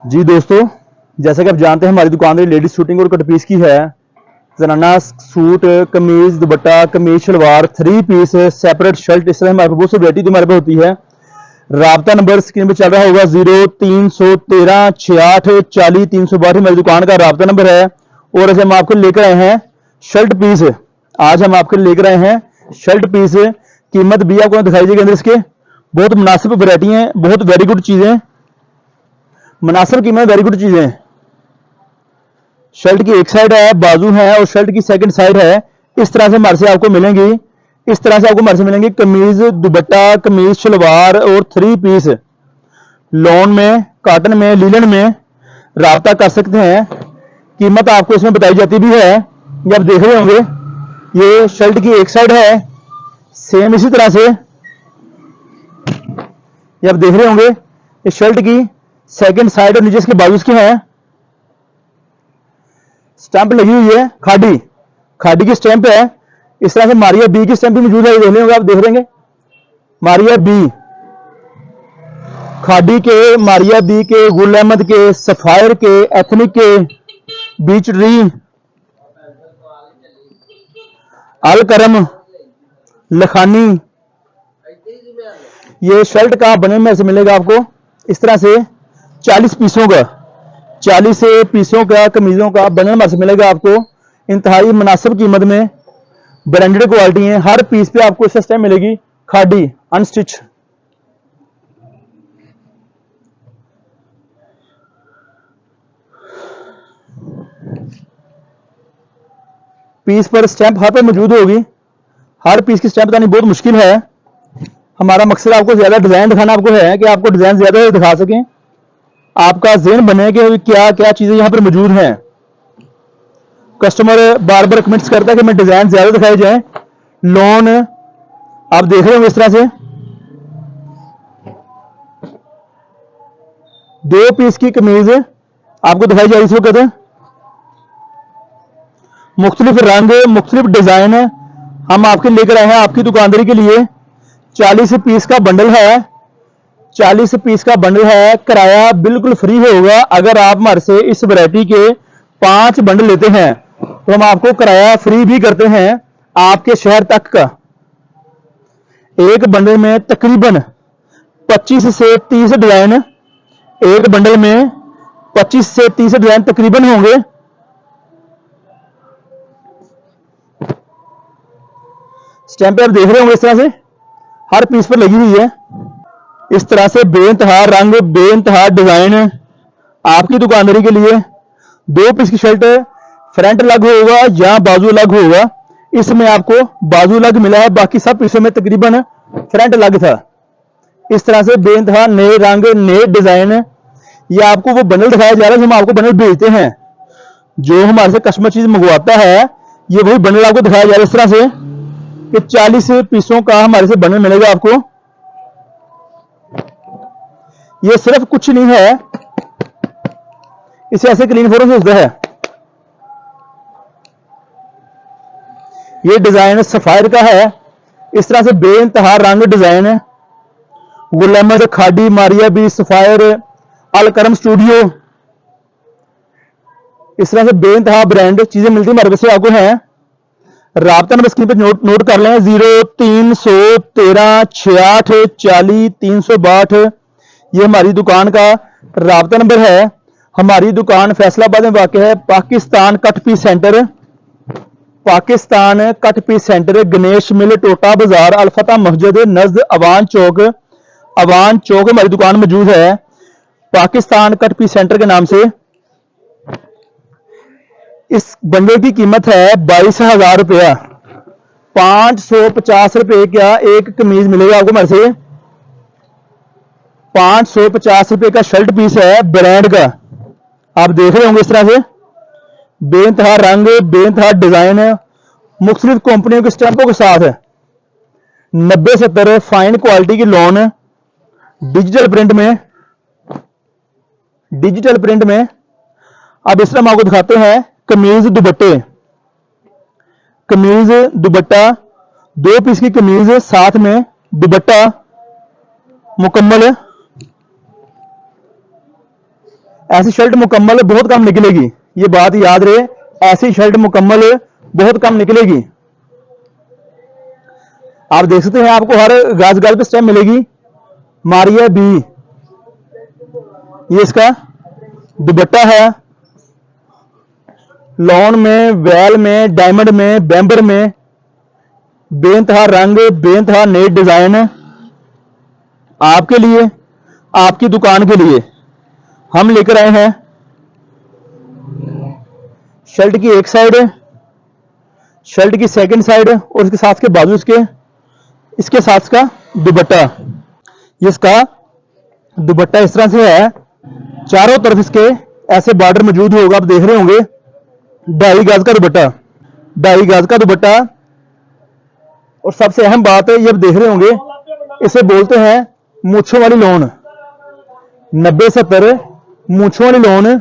जी दोस्तों, जैसा कि आप जानते हैं हमारी दुकान लेडीज शूटिंग और कट पीस की है। जनाना सूट, कमीज, दुपट्टा, कमीज, शलवार, 3 पीस, सेपरेट शर्ट, इस तरह हमारे पास बहुत सी वैरायटी हमारे पास होती है। राब्ता नंबर स्क्रीन पे चल रहा होगा 0313 68 40 362 हमारी दुकान का राब्ता नंबर है। और ऐसे हम आपको लेकर आए हैं शर्ट पीस। आज हम आपको लेकर आए हैं शर्ट पीस। कीमत भी आपको दिखाई देगी अंदर इसके। बहुत मुनासिब वैरायटी है, बहुत वेरी गुड चीजें, मुनासिब कीमत, वेरी गुड चीजें। शर्ट की एक साइड है, बाजू है, और शर्ट की सेकंड साइड है। इस तरह से हमारे से आपको मिलेंगी, इस तरह से आपको हमारे से मिलेंगी कमीज, दुपट्टा, कमीज, शलवार और 3 पीस। लॉन में, कॉटन में, लीलन में राब्ता कर सकते हैं। कीमत आपको इसमें बताई जाती भी है, ये आप देख रहे होंगे। ये शर्ट की एक साइड है, सेम इसी तरह से ये आप देख रहे होंगे। ये शर्ट की सेकंड साइड और नीचे इसके बाजू के हैं। स्टैंप लगी हुई है, खाड़ी खाड़ी की स्टैंप है। इस तरह से मारिया बी की स्टैंप भी मौजूद है, देख लेंगे, आप देख लेंगे। मारिया बी, खाड़ी के, मारिया बी के, गुल अहमद के, सफायर के, एथनिक के, बीच ट्री, अल करम, लखानी। ये शर्ट का बने में से मिलेगा आपको इस तरह से 40 पीसों का, 40 पीसों का कमीजों का बंडल हमारे से मिलेगा आपको इंतहाई मुनासिब कीमत में। ब्रांडेड क्वालिटी है, हर पीस पे आपको इस टाइम मिलेगी खाड़ी अनस्टिच। पीस पर स्टैंप हर पे मौजूद होगी। हर पीस की स्टैंप बतानी बहुत मुश्किल है। हमारा मकसद आपको ज्यादा डिजाइन दिखाना आपको है कि आपको डिजाइन ज्यादा दिखा सकें, आपका ज़हन बने कि क्या क्या चीजें यहां पर मौजूद हैं। कस्टमर बार बार कमेंट्स करता है कि मैं डिजाइन ज्यादा दिखाए जाए। लोन आप देख रहे हो इस तरह से 2 पीस की कमीज आपको दिखाई जा रही है इस वक्त। मुख्तलिफ रंग, मुख्तलिफ डिजाइन हम आपके लेकर आए हैं आपकी दुकानदारी के लिए। 40 पीस का बंडल है, 40 पीस का बंडल है। किराया बिल्कुल फ्री होगा। अगर आप हमारे से इस वैरायटी के 5 बंडल लेते हैं तो हम आपको किराया फ्री भी करते हैं आपके शहर तक का। एक बंडल में तकरीबन 25 से 30 डिजाइन, एक बंडल में 25 से 30 डिजाइन तकरीबन होंगे। स्टैंप आप देख रहे होंगे इस तरह से हर पीस पर लगी हुई है। इस तरह से बेइंतहा रंग, बेइंतहा डिजाइन आपकी दुकानदारी के लिए। 2 पीस की शर्ट फ्रंट अलग होगा या बाजू अलग होगा। इसमें आपको बाजू अलग मिला है, बाकी सब पीसों में तकरीबन फ्रंट अलग था। इस तरह से बेइंतहा नए रंग, नए डिजाइन। ये आपको वो बंडल दिखाया जा रहा है, हम आपको बंडल भेजते हैं। जो हमारे से कस्टमर चीज मंगवाता है ये वही बंडल आपको दिखाया जा रहा है इस तरह से कि 40 पीसों का हमारे से बंडल मिलेगा आपको। ये सिर्फ कुछ नहीं है, इसे ऐसे क्लीन फोटो से होता है। ये डिजाइन सफायर का है, इस तरह से बेइंतहा रंग डिजाइन है। गुल अहमद, खाड़ी, मारिया बी, सफायर, अल करम स्टूडियो, इस तरह से बेइंतहा ब्रांड चीजें मिलती हमारे पास आपको है। राब्ता नंबर स्क्रीन पर नोट कर लें 0313 68 40 362। ये हमारी दुकान का राब्ता नंबर है। हमारी दुकान फैसलाबाद में वाक़ है। Pakistan cut piece centre, Pakistan cut piece centre, Ganesh mill, Tota Bazaar, अलफता मस्जिद, नजद अवान चौक, अवान चौक हमारी दुकान मौजूद है पाकिस्तान कट पीस सेंटर के नाम से। इस बंडल की कीमत है 22,000 रुपया। 550 रुपए का एक कमीज मिलेगा आपको हमारे से। 550 रुपए का शर्ट पीस है ब्रांड का, आप देख रहे होंगे इस तरह से बेइंतहा रंग, बेइंतहा डिजाइन है, मुख्तलिफ कंपनियों के स्टैंपों के साथ है। 90-70 फाइन क्वालिटी की लोन, डिजिटल प्रिंट में, डिजिटल प्रिंट में। अब इस तरह हम आपको दिखाते हैं कमीज दुपट्टे। कमीज दुपट्टा 2 पीस की कमीज, साथ में दुपट्टा मुकम्मल। ऐसी शर्ट मुकम्मल बहुत कम निकलेगी, ये बात याद रहे, ऐसी शर्ट मुकम्मल बहुत कम निकलेगी। आप देख सकते हैं आपको हर गाज गाल पे स्टेम मिलेगी। मारिया बी, ये इसका दुपट्टा है, लॉन में, वेल में, डायमंड में, बैम्बर में, बेइंतहा रंग, बेइंतहा नए डिजाइन आपके लिए, आपकी दुकान के लिए हम लेकर आए हैं। शर्ट की एक साइड, शर्ट की सेकंड साइड और इसके साथ के बाजू, इसके साथ का दुपट्टा। इसका दुपट्टा इस तरह से है, चारों तरफ इसके ऐसे बॉर्डर मौजूद होगा, आप देख रहे होंगे। 2.5 गज का दुपट्टा, 2.5 गज का दुपट्टा। और सबसे अहम बात है, ये आप देख रहे होंगे, इसे बोलते हैं मूंछों वाली लोन। 90-70 मूंछों वाली लोन,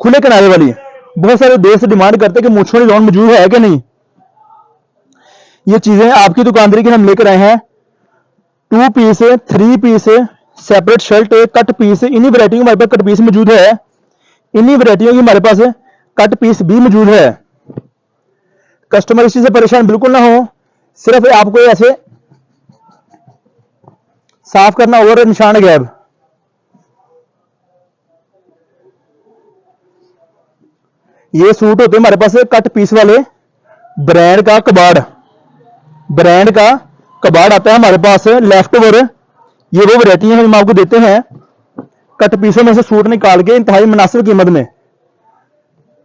खुले किनारे वाली। बहुत सारे दोस्त डिमांड करते हैं कि मूंछों वाली लोन मौजूद है कि नहीं। ये चीजें आपकी दुकानदारी की हम लेकर आए हैं। 2 piece, 3 piece, separate shirt, cut piece, इन्हीं वैरायटी हमारे पास कट पीस मौजूद है। इन्हीं वैरायटियों की हमारे पास कट पीस भी मौजूद है। कस्टमर इस चीज से परेशान बिल्कुल ना हो, सिर्फ आपको ऐसे साफ करना और निशान गैब। ये सूट होते हैं हमारे पास कट पीस वाले, ब्रांड का कबाड़, ब्रांड का कबाड़ आता है हमारे पास लेफ्ट ओवर। ये वो वैरायटी है हम आपको देते हैं कट पीसों में से सूट निकाल के इंतहाई मुनासिब कीमत में।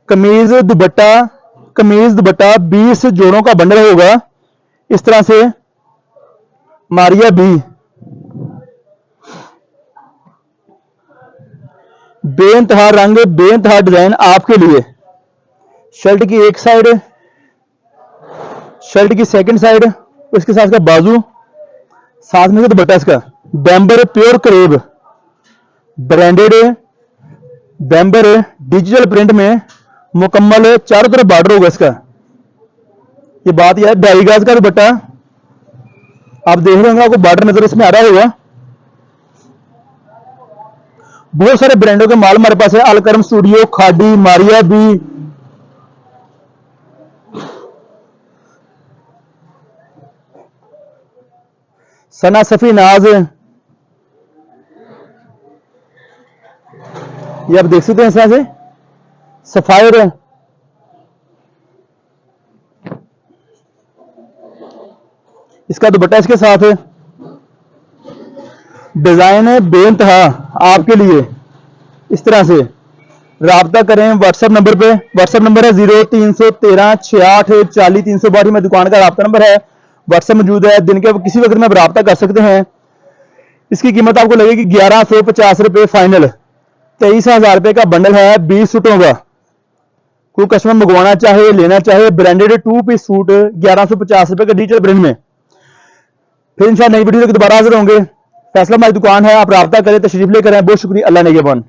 कमीज दुपट्टा, कमीज दुपट्टा 20 जोड़ों का बंडल होगा इस तरह से। मारिया बी, बेइंतहा रंग, बेइंतहा डिजाइन आपके लिए। शर्ट की एक साइड, शर्ट की सेकंड साइड, उसके साथ का बाजू, साथ में दुपट्टा इसका बैम्बर प्योर करेब, ब्रांडेड बैम्बर डिजिटल प्रिंट में मुकम्मल चारों तरफ बॉर्डर होगा इसका। ये बात यह है, 2.5 गज का दुपट्टा आप देख रहे होंगे, आपको बॉर्डर नजर इसमें आ रहा होगा। बहुत सारे ब्रांडों के माल हमारे पास है, अलकरम स्टूडियो, खादी, मारिया बी, सना सफी नाज, ये आप देख सकते हैं इस तरह से सफायर, इसका दुपट्टा इसके साथ डिजाइन है बेइंतहा आपके लिए। इस तरह से राब्ता करें व्हाट्सएप नंबर पे। व्हाट्सएप नंबर है 0313 68 40 362, में दुकान का राब्ता नंबर है। व्हाट्सएप मौजूद है, दिन के किसी वक्त में आप राब्ता कर सकते हैं। इसकी कीमत आपको लगेगी 1150 रुपए फाइनल। 23,000 रुपए का बंडल है 20 सूटों का। कोई कस्टमर मंगवाना चाहे, लेना चाहे, ब्रांडेड 2 पीस सूट 1150 रुपए का डिजिटल प्रिंट में। फिर इंशाल्लाह नई वीडियो के दोबारा हाजिर होंगे। फैसला हमारी दुकान है, आप राब्ता करें, तशरीफ लेकर आए। बहुत शुक्रिया, अल्लाह नेगेबान।